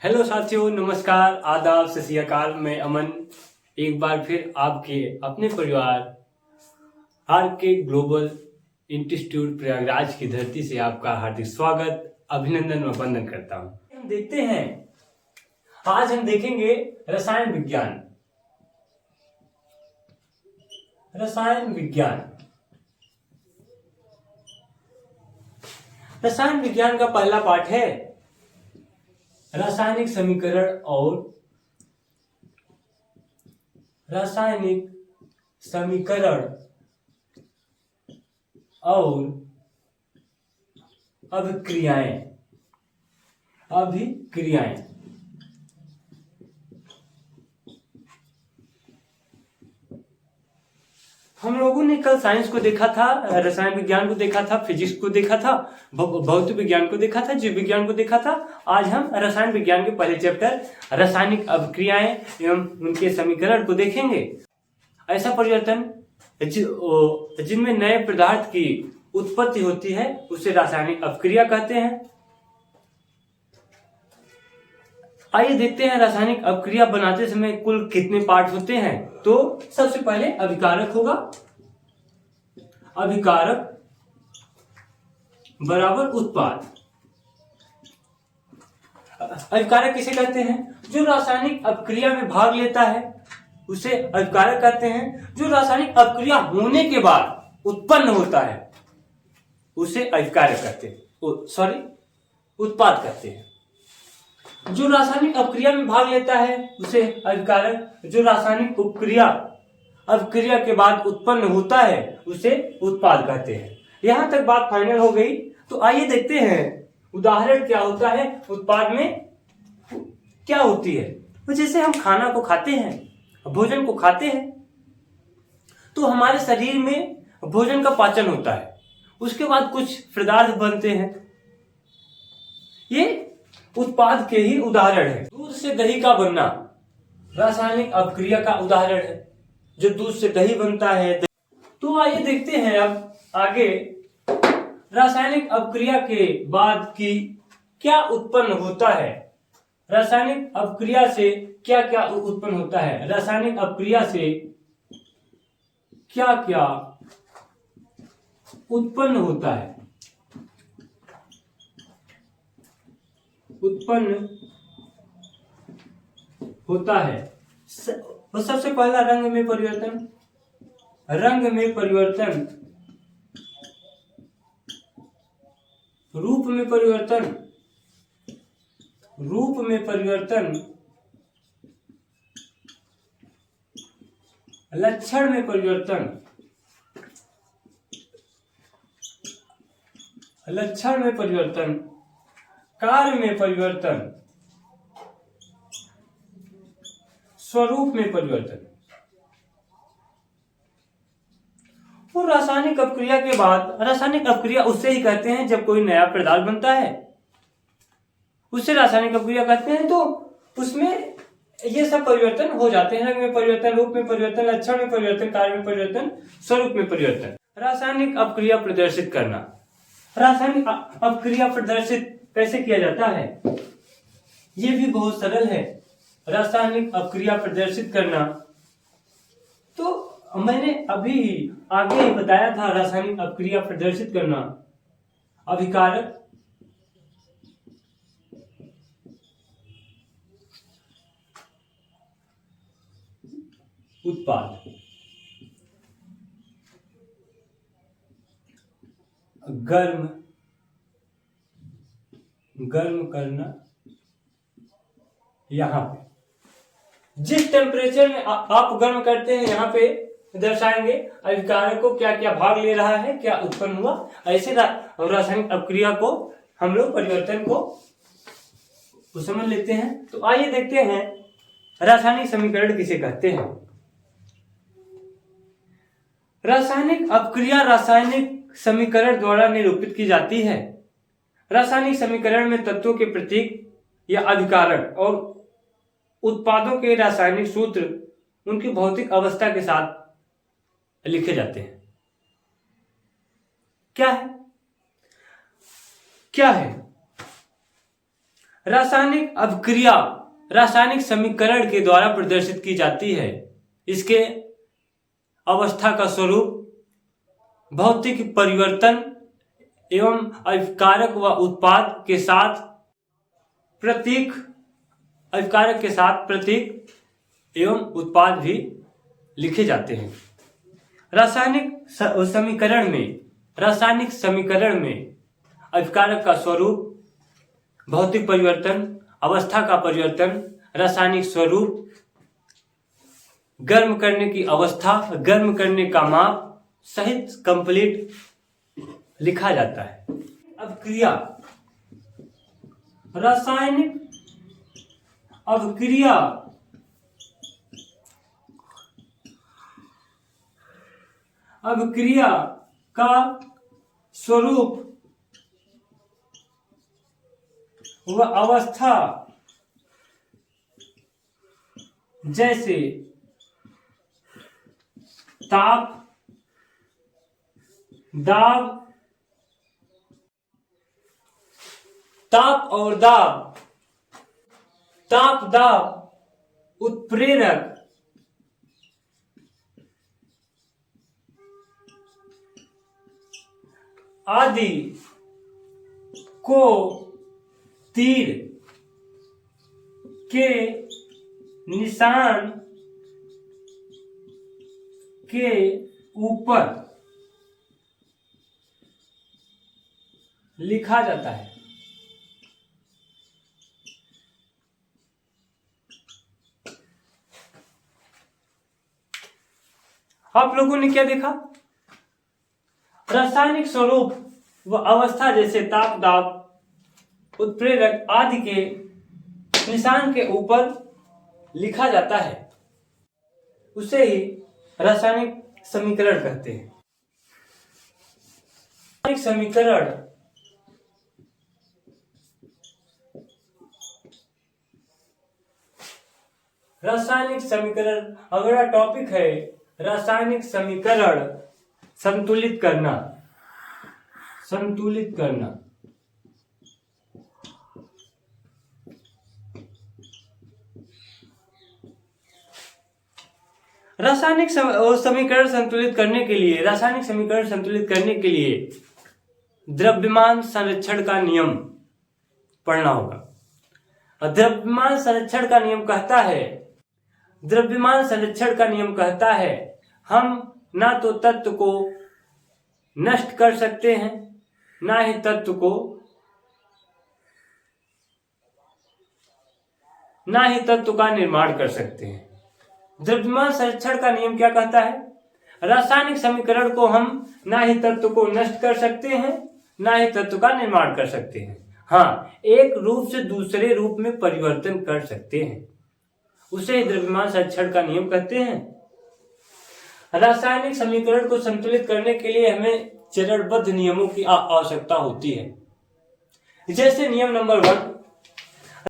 Hello साथियों, नमस्कार, आदाब, सत श्री अकाल। मैं अमन एक बार फिर आपके अपने परिवार आर के ग्लोबल इंस्टीट्यूट प्रयागराज की धरती से आपका हार्दिक स्वागत, अभिनंदन व वंदन करता हूं। हम देखते हैं, आज हम देखेंगे रसायन विज्ञान। रसायन विज्ञान रसायन विज्ञान का पहला पाठ है रासायनिक समीकरण और रासायनिक समीकरण और अभिक्रियाएं। हम लोगों ने कल साइंस को देखा था, रसायन विज्ञान को देखा था, फिजिक्स को देखा था, भौतिक विज्ञान को देखा था, जीव विज्ञान को देखा था। आज हम रसायन विज्ञान के पहले चैप्टर रासायनिक अभिक्रियाएं एवं उनके समीकरण को देखेंगे। ऐसा परिवर्तन जिनमें नए पदार्थ की उत्पत्ति होती है उसे रासायनिक अभिक्रिया कहते हैं। आइए देखते हैं रासायनिक अभिक्रिया बनाते समय कुल कितने पार्ट होते हैं। तो सबसे पहले अभिकारक होगा। अभिकारक बराबर उत्पाद। अभिकारक किसे कहते हैं? जो रासायनिक अभिक्रिया में भाग लेता है उसे अभिकारक कहते हैं। जो रासायनिक अभिक्रिया होने के बाद उत्पन्न होता है उसे अभिकारक कहते हैं, उत्पाद कहते हैं। जो रासायनिक अभिक्रिया में भाग लेता है उसे अभिकारक, जो रासायनिक अभिक्रिया के बाद उत्पन्न होता है उसे उत्पाद कहते हैं। यहां तक बात फाइनल हो गई। तो आइए देखते हैं उदाहरण क्या होता है, उत्पाद में क्या होती है। तो जैसे हम खाना को खाते हैं, भोजन को खाते हैं, तो हमारे शरीर में भोजन का पाचन होता है, उसके बाद कुछ पदार्थ बनते हैं। ये उत्पाद के ही उदाहरण है। दूध से दही का बनना रासायनिक अभिक्रिया का उदाहरण है, जो दूध से दही बनता है। तो आइए देखते हैं अब आगे रासायनिक अभिक्रिया के बाद की क्या उत्पन्न होता है। रासायनिक अभिक्रिया से क्या क्या उत्पन्न होता है, रासायनिक अभिक्रिया से क्या क्या उत्पन्न होता है। तो सबसे पहला रंग में परिवर्तन। रंग में परिवर्तन, रूप में परिवर्तन, रूप में परिवर्तन, लक्षण में परिवर्तन, लक्षण में परिवर्तन, कार्य में परिवर्तन, स्वरूप में परिवर्तन। और रासायनिक अभिक्रिया के बाद, रासायनिक अभिक्रिया उससे ही कहते हैं जब कोई नया पदार्थ बनता है उससे रासायनिक अभिक्रिया कहते हैं। तो उसमें ये सब परिवर्तन हो जाते हैं। रंग में परिवर्तन, रूप में परिवर्तन, लक्षण में परिवर्तन, कार्य में परिवर्तन, स्वरूप में परिवर्तन। रासायनिक अभिक्रिया प्रदर्शित करना। रासायनिक अभिक्रिया प्रदर्शित कैसे किया जाता है? ये भी बहुत सरल है। रासायनिक अभिक्रिया प्रदर्शित करना तो मैंने अभी आगे ही बताया था। रासायनिक अभिक्रिया प्रदर्शित करना, अभिकारक, उत्पाद। गर्म करना। यहां पे जिस टेम्परेचर में आप गर्म करते हैं यहाँ पे दर्शाएंगे अभिकारक को क्या क्या भाग ले रहा है, क्या उत्पन्न हुआ। ऐसे रासायनिक अभिक्रिया को हम लोग परिवर्तन को समझ लेते हैं। तो आइए देखते हैं रासायनिक समीकरण किसे कहते हैं। रासायनिक अभिक्रिया रासायनिक समीकरण द्वारा निरूपित की जाती है। रासायनिक समीकरण में तत्वों के प्रतीक या अभिकारक और उत्पादों के रासायनिक सूत्र उनकी भौतिक अवस्था के साथ लिखे जाते हैं। क्या है? रासायनिक अभिक्रिया रासायनिक समीकरण के द्वारा प्रदर्शित की जाती है। इसके अवस्था का स्वरूप, भौतिक परिवर्तन एवं अभिकारक व उत्पाद के साथ प्रतीक, अभिकारक के साथ प्रतीक एवं उत्पाद भी लिखे जाते हैं। रासायनिक समीकरण में अभिकारक का स्वरूप, भौतिक परिवर्तन, अवस्था का परिवर्तन, रासायनिक स्वरूप, गर्म करने की अवस्था, गर्म करने का माप सहित कंप्लीट लिखा जाता है। अभिक्रिया, रासायनिक अभिक्रिया का स्वरूप व अवस्था जैसे ताप, दाब, उत्प्रेरक, आदि को तीर के निशान के ऊपर लिखा जाता है। आप लोगों ने क्या देखा? रासायनिक स्वरूप व अवस्था जैसे ताप, दाब, उत्प्रेरक आदि के निशान के ऊपर लिखा जाता है, उसे ही रासायनिक समीकरण कहते हैं। रासायनिक समीकरण अगला टॉपिक है रासायनिक समीकरण संतुलित करना। रासायनिक समीकरण संतुलित करने के लिए द्रव्यमान संरक्षण का नियम पढ़ना होगा। और द्रव्यमान संरक्षण का नियम कहता है हम ना तो तत्व को नष्ट कर सकते हैं, ना ही तत्व का निर्माण कर सकते हैं। द्रव्यमान संरक्षण का नियम क्या कहता है? रासायनिक समीकरण को हम ना ही तत्व को नष्ट कर सकते हैं, ना ही तत्व का निर्माण कर सकते हैं। हाँ, एक रूप से दूसरे रूप में परिवर्तन कर सकते हैं, उसे द्रव्यमान संरक्षण का नियम कहते हैं। रासायनिक समीकरण को संतुलित करने के लिए हमें चरणबद्ध नियमों की आवश्यकता होती है। जैसे नियम नंबर 1,